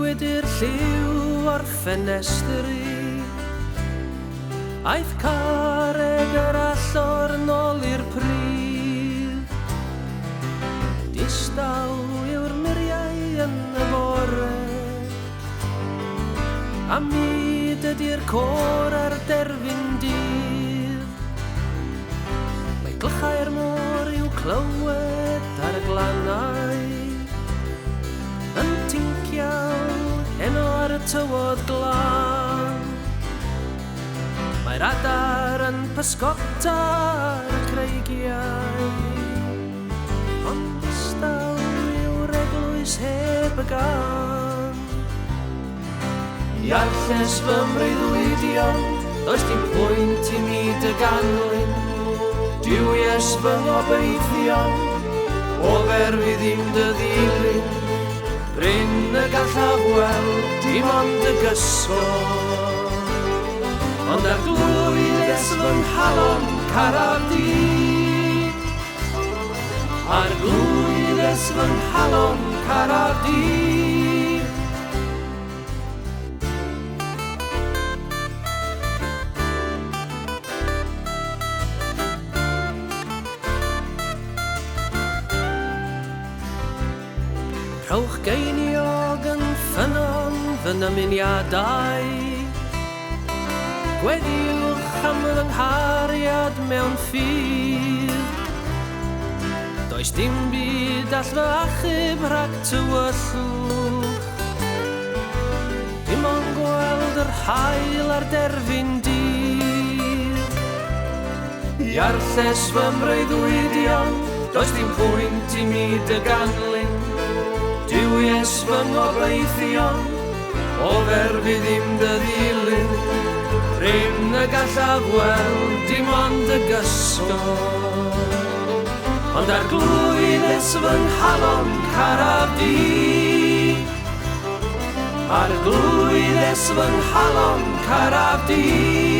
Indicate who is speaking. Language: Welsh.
Speaker 1: gwydyr lliw o'r ffenestri. Aeth carreg yr allor nôl i'r pridd. Distaw yw'r muriau yn y bore, a mi dydi'r cor ar derfyn dydd. Mae glychau'r môr i'w clywed ar y glannau, yn tinciaw heno ar y tywod glân. Mae'r adar yn pysgota ar y creigiau, ond distaw yw'r eglwys heb y gan. Iarlles fy mreiddwydion, does dim pwynt i mi dy ganlyn. Diwyes fy ngobeithion, ofer fi ddim dy ddilyn. Bryn y gallaf weld, dim ond y gysgod. Ond ar glwyddes fy nghalon Caerdydd. Ar glwyddes fy nghalon Caerdydd. Rhowch geiniog yn ffynon fy nymuniadau. Gweddiwch am fy nghariad mewn ffydd. Does dim byd all fy achub rhag tywyllwch. Dim ond gweld yr haul ar derfyn dydd. Iarlles fy mreiddwydion, does dim pwynt i mi dy ganlyn. Diwyes fy ngobeithion, ofer fi ddim dy ddilyn. Bryn y gallaf weld, dim ond y gysgod. Ond ar glwyddes fy nghalon Caerdydd. Ar glwyddes fy nghalon Caerdydd.